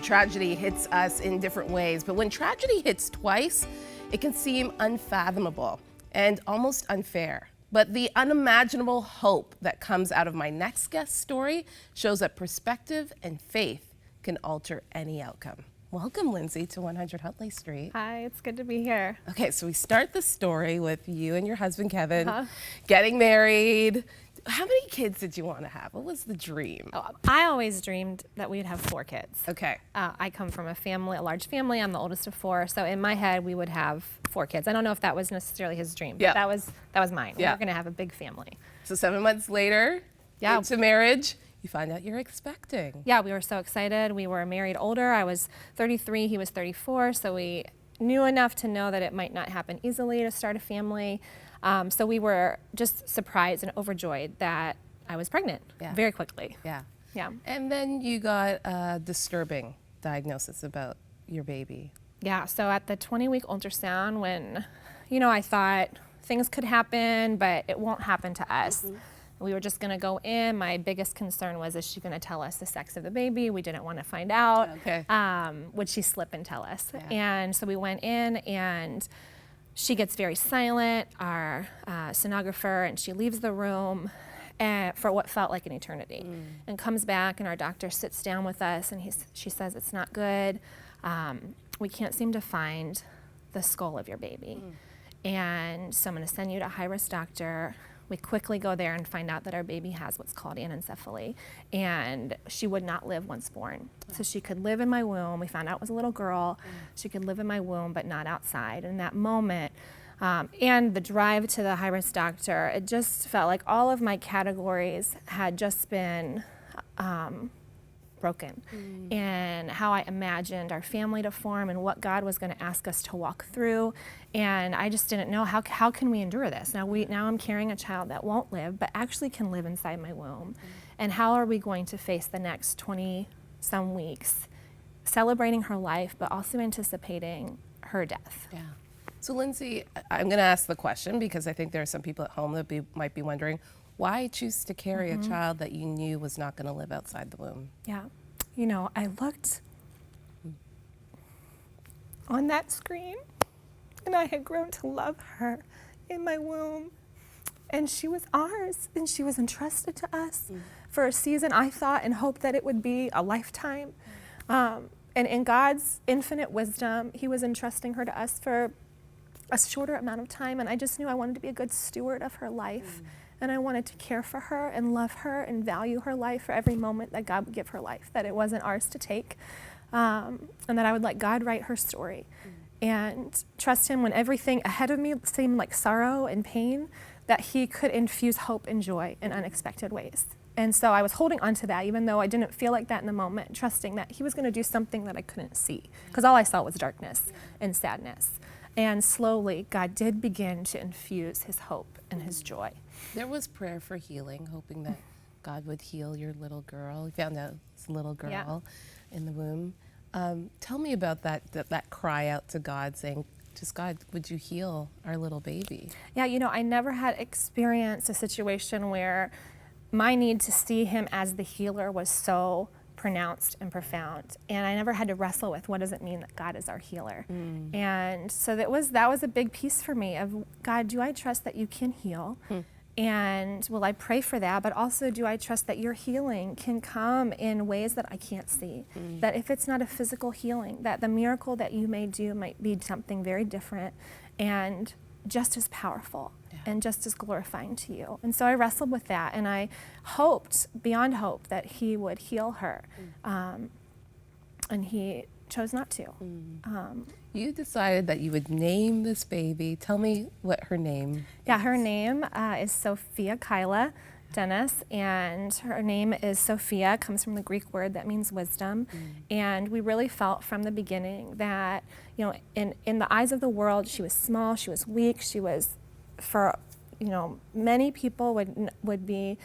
Tragedy hits us in different ways, but when tragedy hits twice, it can seem unfathomable and almost unfair. But the unimaginable hope that comes out of my next guest's story shows that perspective and faith can alter any outcome. Welcome, Lindsey, to 100 Huntley Street. Hi, it's good to be here. Okay, so we start the story with you and your husband, Kevin, getting married. How many kids did you want to have? What was the dream? Oh, I always dreamed that we would have 4 kids. Okay. I come from a large family. I'm the oldest of 4, so in my head we would have 4 kids. I don't know if that was necessarily his dream, but that was mine. Yeah. We were going to have a big family. So 7 months later, into marriage, you find out you're expecting. Yeah, we were so excited. We were married older. I was 33, he was 34, so we knew enough to know that it might not happen easily to start a family. So we were just surprised and overjoyed that I was pregnant very quickly. Yeah. Yeah. And then you got a disturbing diagnosis about your baby. Yeah, so at the 20-week ultrasound when, I thought things could happen, but it won't happen to us. We were just gonna go in. My biggest concern was, is she gonna tell us the sex of the baby? We didn't wanna find out. Okay. Would she slip and tell us? Yeah. And so we went in and she gets very silent, our sonographer, and she leaves the room for what felt like an eternity, and comes back, and our doctor sits down with us, and she says, it's not good. We can't seem to find the skull of your baby. And so I'm gonna send you to a high-risk doctor. We quickly go there and find out that our baby has what's called anencephaly, and she would not live once born. So she could live in my womb. We found out it was a little girl. She could live in my womb, but not outside. In that moment, and the drive to the high-risk doctor, it just felt like all of my categories had just been broken, and how I imagined our family to form and what God was going to ask us to walk through. And I just didn't know how can we endure this? Now I'm carrying a child that won't live, but actually can live inside my womb. And how are we going to face the next 20-some weeks, celebrating her life, but also anticipating her death? Yeah. So Lindsey, I'm going to ask the question because I think there are some people at home that might be wondering, why choose to carry a child that you knew was not going to live outside the womb? Yeah. I looked on that screen, and I had grown to love her in my womb. And she was ours, and she was entrusted to us for a season. I thought and hoped that it would be a lifetime. And in God's infinite wisdom, he was entrusting her to us for a shorter amount of time. And I just knew I wanted to be a good steward of her life. And I wanted to care for her and love her and value her life for every moment that God would give her life, that it wasn't ours to take, and that I would let God write her story and trust him when everything ahead of me seemed like sorrow and pain, that he could infuse hope and joy in unexpected ways. And so I was holding on to that, even though I didn't feel like that in the moment, trusting that he was going to do something that I couldn't see, because all I saw was darkness and sadness. And slowly, God did begin to infuse his hope and his joy. There was prayer for healing, hoping that God would heal your little girl. You found out it's a little girl in the womb. Tell me about that cry out to God, saying, just God, would you heal our little baby? Yeah, I never had experienced a situation where my need to see him as the healer was so pronounced and profound, and I never had to wrestle with what does it mean that God is our healer. And so that was a big piece for me of, God, do I trust that you can heal? And will I pray for that? But also, do I trust that your healing can come in ways that I can't see? That if it's not a physical healing, that the miracle that you may do might be something very different and just as powerful and just as glorifying to you. And so I wrestled with that, and I hoped, beyond hope, that he would heal her. And he chose not to. You decided that you would name this baby. Tell me what her name is. Yeah, her name is Sophia Kyla Dennis, and her name is Sophia, comes from the Greek word that means wisdom. And we really felt from the beginning that, in the eyes of the world, she was small, she was weak, she was, for many people would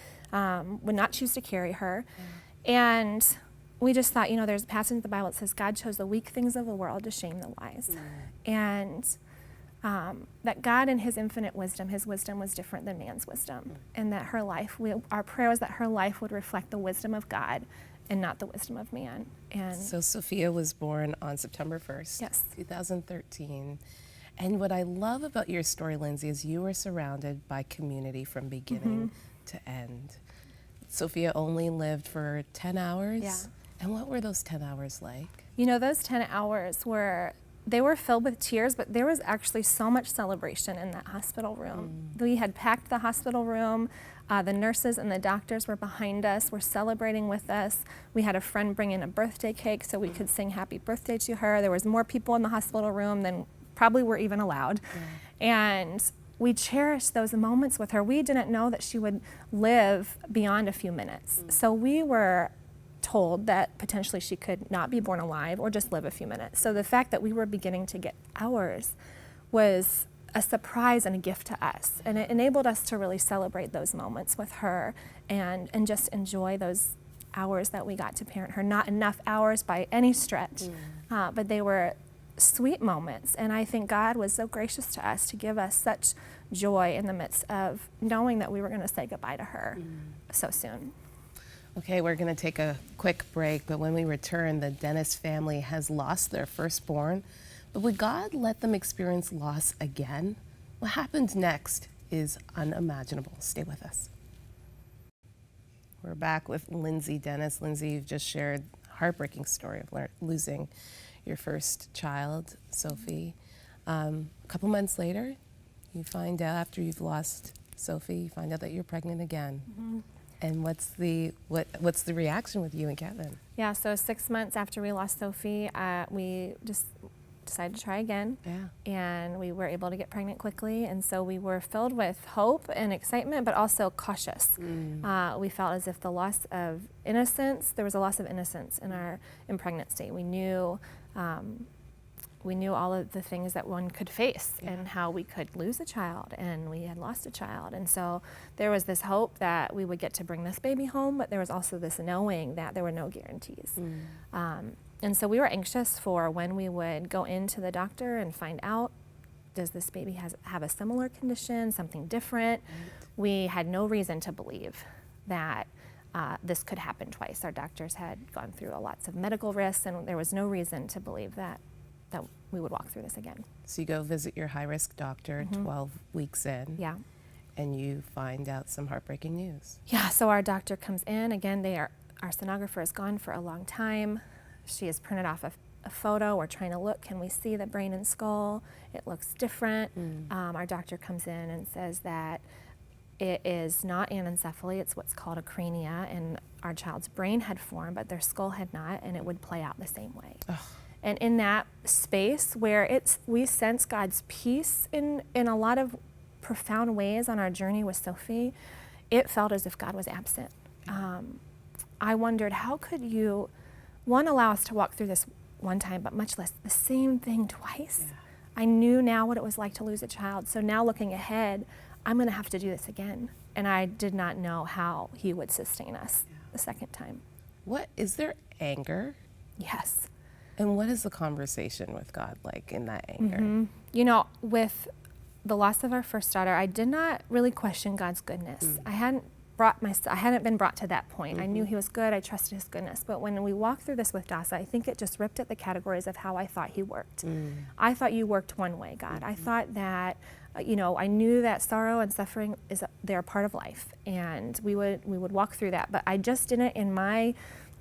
not choose to carry her. And we just thought, there's a passage in the Bible that says God chose the weak things of the world to shame the wise. And that God in his infinite wisdom, his wisdom was different than man's wisdom. And that her life, our prayer was that her life would reflect the wisdom of God and not the wisdom of man. And So Sophia was born on September 1st, Yes. 2013. And what I love about your story, Lindsey, is you were surrounded by community from beginning to end. Sophia only lived for 10 hours. Yeah. And what were those 10 hours like? you know, those 10 hours were filled with tears, but there was actually so much celebration in that hospital room. We had packed the hospital room. The nurses and the doctors were behind us, were celebrating with us. We had a friend bring in a birthday cake so we could sing happy birthday to her. There was more people in the hospital room than probably were even allowed. And we cherished those moments with her. We didn't know that she would live beyond a few minutes. So we were told that potentially she could not be born alive or just live a few minutes. So the fact that we were beginning to get hours was a surprise and a gift to us. And it enabled us to really celebrate those moments with her and just enjoy those hours that we got to parent her. Not enough hours by any stretch, but they were sweet moments. And I think God was so gracious to us to give us such joy in the midst of knowing that we were going to say goodbye to her so soon. Okay, we're going to take a quick break, but when we return, the Dennis family has lost their firstborn. But would God let them experience loss again? What happens next is unimaginable. Stay with us. We're back with Lindsey Dennis. Lindsey, you've just shared a heartbreaking story of losing your first child, Sophie. A couple months later, you find out, after you've lost Sophie, you find out that you're pregnant again. And what's the reaction with you and Kevin? Yeah, so 6 months after we lost Sophie, we just decided to try again. And we were able to get pregnant quickly. And so we were filled with hope and excitement, but also cautious. We felt as if the loss of innocence, there was a loss of innocence in pregnancy. We knew all of the things that one could face and how we could lose a child, and we had lost a child. And so there was this hope that we would get to bring this baby home, but there was also this knowing that there were no guarantees. And so we were anxious for when we would go into the doctor and find out, does this baby have a similar condition, something different? We had no reason to believe that this could happen twice. Our doctors had gone through lots of medical risks, and there was no reason to believe that we would walk through this again. So you go visit your high-risk doctor 12 weeks in. Yeah. And you find out some heartbreaking news. Yeah, so our doctor comes in. Again, our sonographer is gone for a long time. She has printed off a photo. We're trying to look. Can we see the brain and skull? It looks different. Our doctor comes in and says that it is not anencephaly. It's what's called a crania, and our child's brain had formed, but their skull had not, and it would play out the same way. And in that space where we sense God's peace in a lot of profound ways on our journey with Sophie, it felt as if God was absent. I wondered, how could you, one, allow us to walk through this one time, but much less the same thing twice? I knew now what it was like to lose a child. So now looking ahead, I'm going to have to do this again. And I did not know how he would sustain us the second time. Is there anger? Yes. And what is the conversation with God like in that anger? You know, with the loss of our first daughter, I did not really question God's goodness. I hadn't been brought to that point. I knew he was good. I trusted his goodness. But when we walked through this with Dasa, I think it just ripped at the categories of how I thought he worked. I thought you worked one way, God. I thought that, I knew that sorrow and suffering they're a part of life, and we would walk through that. But I just didn't, in my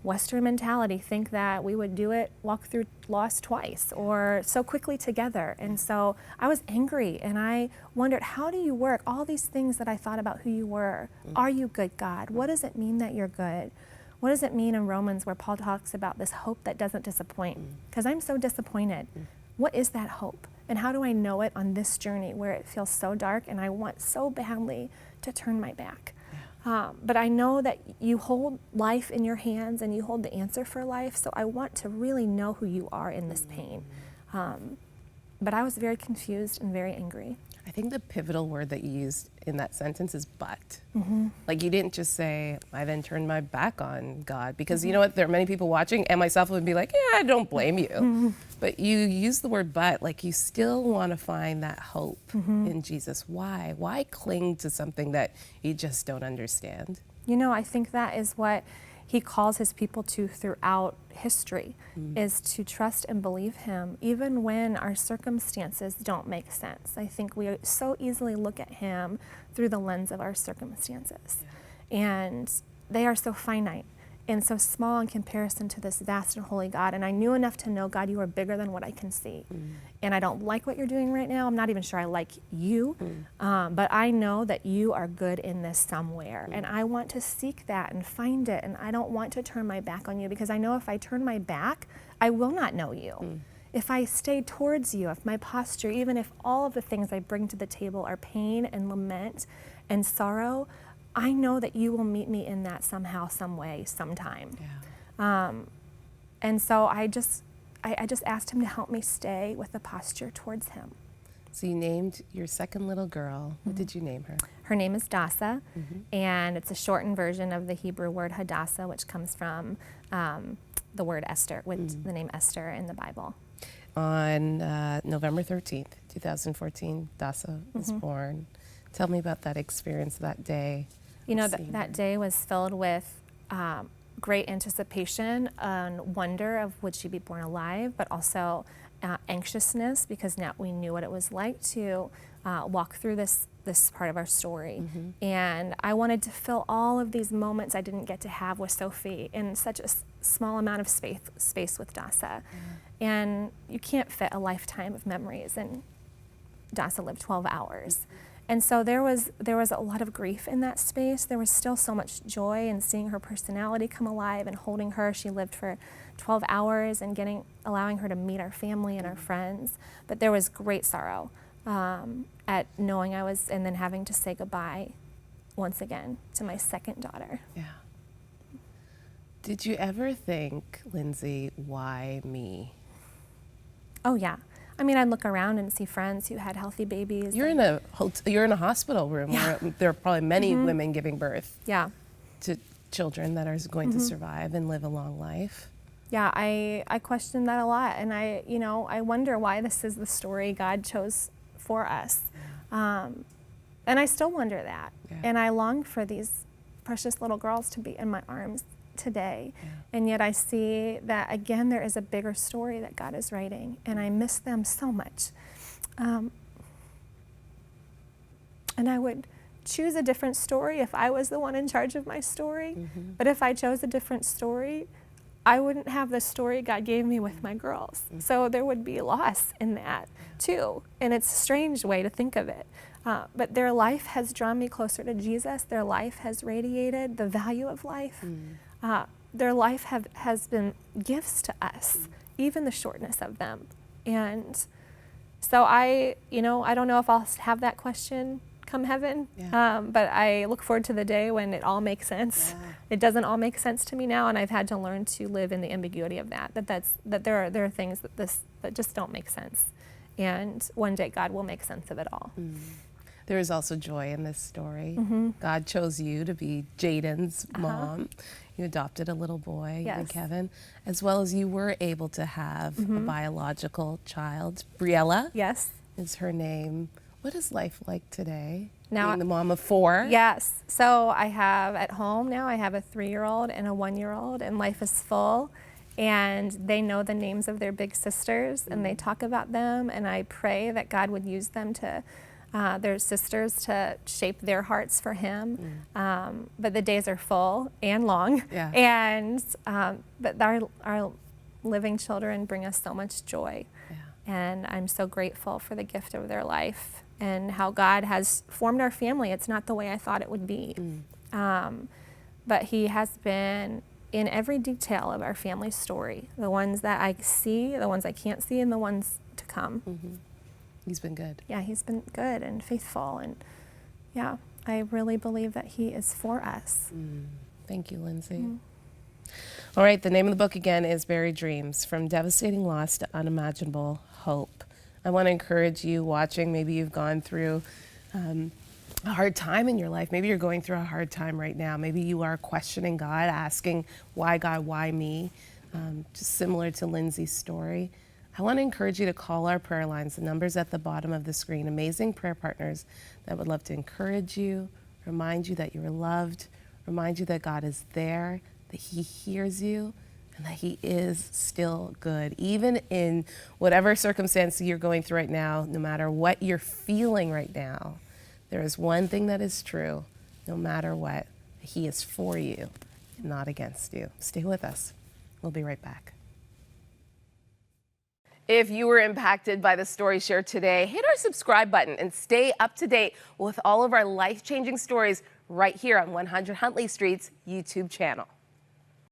Western mentality, think that we would walk through loss twice or so quickly together. And so I was angry, and I wondered, how do you work all these things that I thought about who you were? Are you good, God? What does it mean that you're good? What does it mean in Romans where Paul talks about this hope that doesn't disappoint? Because I'm so disappointed. What is that hope? And how do I know it on this journey where it feels so dark and I want so badly to turn my back? But I know that you hold life in your hands and you hold the answer for life, so I want to really know who you are in this pain. But I was very confused and very angry. I think the pivotal word that you used in that sentence is but. Like, you didn't just say, I then turned my back on God, because you know what, there are many people watching, and myself would be like, yeah, I don't blame you. But you use the word but, like you still want to find that hope in Jesus. Why? Why cling to something that you just don't understand? You know, I think that is what he calls his people to throughout history, is to trust and believe him even when our circumstances don't make sense. I think we so easily look at him through the lens of our circumstances. And they are so finite and so small in comparison to this vast and holy God. And I knew enough to know, God, you are bigger than what I can see. And I don't like what you're doing right now. I'm not even sure I like you, but I know that you are good in this somewhere. And I want to seek that and find it. And I don't want to turn my back on you, because I know if I turn my back, I will not know you. If I stay towards you, if my posture, even if all of the things I bring to the table are pain and lament and sorrow, I know that you will meet me in that somehow, some way, sometime. And so I just asked him to help me stay with the posture towards him. So you named your second little girl. What did you name her? Her name is Dasa, and it's a shortened version of the Hebrew word Hadassah, which comes from the word Esther, with the name Esther in the Bible. On November 13th, 2014, Dasa was born. Tell me about that experience that day. You know, that day was filled with great anticipation and wonder of would she be born alive, but also anxiousness, because now we knew what it was like to walk through this part of our story. And I wanted to fill all of these moments I didn't get to have with Sophie in such a small amount of space with Dasa. And you can't fit a lifetime of memories, and Dasa lived 12 hours. And so there was a lot of grief in that space. There was still so much joy in seeing her personality come alive and holding her. She lived for 12 hours and allowing her to meet our family and our friends. But there was great sorrow at knowing and then having to say goodbye once again to my second daughter. Yeah. Did you ever think, Lindsey, why me? Oh yeah. I mean, I'd look around and see friends who had healthy babies. You're in a hospital room where there are probably many women giving birth to children that are going to survive and live a long life. Yeah, I question that a lot, and I wonder why this is the story God chose for us. And I still wonder that. And I long for these precious little girls to be in my arms today. And yet I see that, again, there is a bigger story that God is writing, and I miss them so much. And I would choose a different story if I was the one in charge of my story. But if I chose a different story, I wouldn't have the story God gave me with my girls. So there would be loss in that too. And it's a strange way to think of it. But their life has drawn me closer to Jesus. Their life has radiated the value of life. Their life has been gifts to us, even the shortness of them. And so I don't know if I'll have that question come heaven, but I look forward to the day when it all makes sense. It doesn't all make sense to me now, and I've had to learn to live in the ambiguity of that there are things that just don't make sense. And one day God will make sense of it all. There is also joy in this story. God chose you to be Jaden's mom. You adopted a little boy, you and Kevin, as well as you were able to have a biological child. Briella is her name. What is life like today, being the mom of 4? Yes. So I have at home now, I have a 3-year-old and a 1-year-old, and life is full. And they know the names of their big sisters, and they talk about them, and I pray that God would use them to their sisters to shape their hearts for him. But the days are full and long. And but our living children bring us so much joy. And I'm so grateful for the gift of their life and how God has formed our family. It's not the way I thought it would be. But he has been in every detail of our family story, the ones that I see, the ones I can't see, and the ones to come. He's been good. Yeah, he's been good and faithful, and I really believe that he is for us. Thank you, Lindsey. All right, the name of the book again is Buried Dreams, From Devastating Loss to Unimaginable Hope. I want to encourage you watching, maybe you've gone through a hard time in your life. Maybe you're going through a hard time right now. Maybe you are questioning God, asking, why God, why me? Just similar to Lindsey's story. I want to encourage you to call our prayer lines. The number's at the bottom of the screen. Amazing prayer partners that would love to encourage you, remind you that you're loved, remind you that God is there, that he hears you and that he is still good. Even in whatever circumstance you're going through right now, no matter what you're feeling right now, there is one thing that is true, no matter what, he is for you, not against you. Stay with us. We'll be right back. If you were impacted by the story shared today, hit our subscribe button and stay up to date with all of our life-changing stories right here on 100 Huntley Street's YouTube channel.